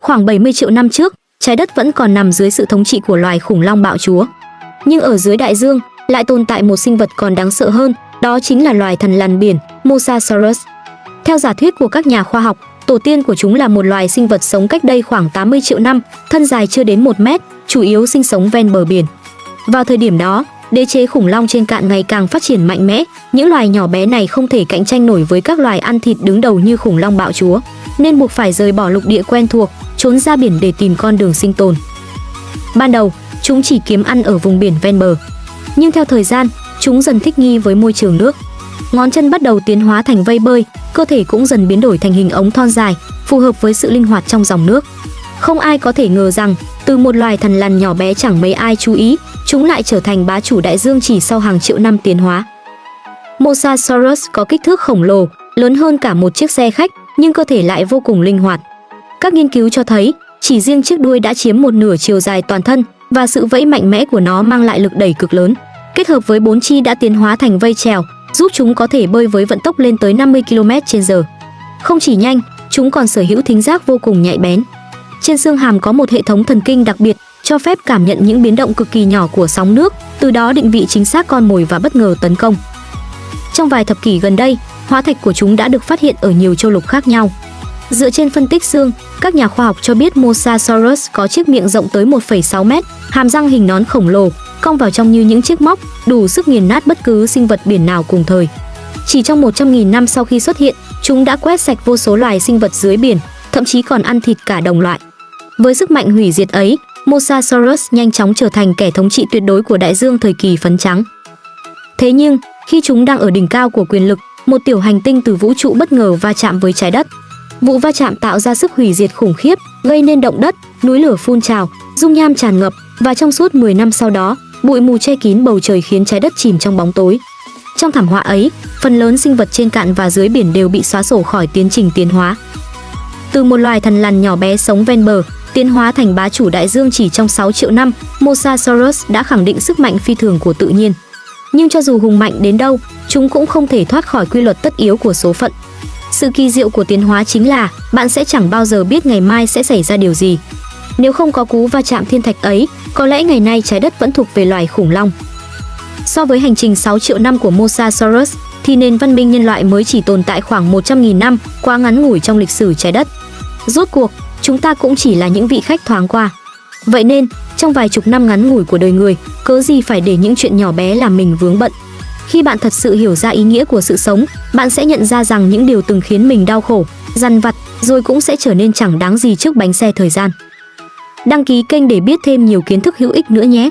Khoảng 70 triệu năm trước, trái đất vẫn còn nằm dưới sự thống trị của loài khủng long bạo chúa. Nhưng ở dưới đại dương lại tồn tại một sinh vật còn đáng sợ hơn, đó chính là loài thần lằn biển, Mosasaurus. Theo giả thuyết của các nhà khoa học, tổ tiên của chúng là một loài sinh vật sống cách đây khoảng 80 triệu năm, thân dài chưa đến 1 mét, chủ yếu sinh sống ven bờ biển. Vào thời điểm đó, đế chế khủng long trên cạn ngày càng phát triển mạnh mẽ, những loài nhỏ bé này không thể cạnh tranh nổi với các loài ăn thịt đứng đầu như khủng long bạo chúa, nên buộc phải rời bỏ lục địa quen thuộc, trốn ra biển để tìm con đường sinh tồn. Ban đầu, chúng chỉ kiếm ăn ở vùng biển ven bờ, nhưng theo thời gian, chúng dần thích nghi với môi trường nước. Ngón chân bắt đầu tiến hóa thành vây bơi, cơ thể cũng dần biến đổi thành hình ống thon dài, phù hợp với sự linh hoạt trong dòng nước. Không ai có thể ngờ rằng, từ một loài thần lằn nhỏ bé chẳng mấy ai chú ý, chúng lại trở thành bá chủ đại dương chỉ sau hàng triệu năm tiến hóa. Mosasaurus có kích thước khổng lồ, lớn hơn cả một chiếc xe khách, nhưng cơ thể lại vô cùng linh hoạt. Các nghiên cứu cho thấy, chỉ riêng chiếc đuôi đã chiếm một nửa chiều dài toàn thân, và sự vẫy mạnh mẽ của nó mang lại lực đẩy cực lớn. Kết hợp với 4 chi đã tiến hóa thành vây chèo, giúp chúng có thể bơi với vận tốc lên tới 50 km/h. Không chỉ nhanh, chúng còn sở hữu thính giác vô cùng nhạy bén. Trên xương hàm có một hệ thống thần kinh đặc biệt, cho phép cảm nhận những biến động cực kỳ nhỏ của sóng nước, từ đó định vị chính xác con mồi và bất ngờ tấn công. Trong vài thập kỷ gần đây, hóa thạch của chúng đã được phát hiện ở nhiều châu lục khác nhau. Dựa trên phân tích xương, các nhà khoa học cho biết Mosasaurus có chiếc miệng rộng tới 1,6 mét, hàm răng hình nón khổng lồ, cong vào trong như những chiếc móc, đủ sức nghiền nát bất cứ sinh vật biển nào cùng thời. Chỉ trong 100.000 năm sau khi xuất hiện, chúng đã quét sạch vô số loài sinh vật dưới biển, thậm chí còn ăn thịt cả đồng loại. Với sức mạnh hủy diệt ấy, Mosasaurus nhanh chóng trở thành kẻ thống trị tuyệt đối của đại dương thời kỳ phấn trắng. Thế nhưng, khi chúng đang ở đỉnh cao của quyền lực, một tiểu hành tinh từ vũ trụ bất ngờ va chạm với trái đất. Vụ va chạm tạo ra sức hủy diệt khủng khiếp, gây nên động đất, núi lửa phun trào, dung nham tràn ngập, và trong suốt 10 năm sau đó, bụi mù che kín bầu trời khiến trái đất chìm trong bóng tối. Trong thảm họa ấy, phần lớn sinh vật trên cạn và dưới biển đều bị xóa sổ khỏi tiến trình tiến hóa. Từ một loài thần lằn nhỏ bé sống ven bờ, tiến hóa thành bá chủ đại dương chỉ trong 6 triệu năm, Mosasaurus đã khẳng định sức mạnh phi thường của tự nhiên. Nhưng cho dù hùng mạnh đến đâu, chúng cũng không thể thoát khỏi quy luật tất yếu của số phận. Sự kỳ diệu của tiến hóa chính là bạn sẽ chẳng bao giờ biết ngày mai sẽ xảy ra điều gì. Nếu không có cú va chạm thiên thạch ấy, có lẽ ngày nay trái đất vẫn thuộc về loài khủng long. So với hành trình 6 triệu năm của Mosasaurus, thì nền văn minh nhân loại mới chỉ tồn tại khoảng 100.000 năm, quá ngắn ngủi trong lịch sử trái đất. Rốt cuộc, chúng ta cũng chỉ là những vị khách thoáng qua. Vậy nên, trong vài chục năm ngắn ngủi của đời người, cớ gì phải để những chuyện nhỏ bé làm mình vướng bận. Khi bạn thật sự hiểu ra ý nghĩa của sự sống, bạn sẽ nhận ra rằng những điều từng khiến mình đau khổ, dằn vặt, rồi cũng sẽ trở nên chẳng đáng gì trước bánh xe thời gian. Đăng ký kênh để biết thêm nhiều kiến thức hữu ích nữa nhé!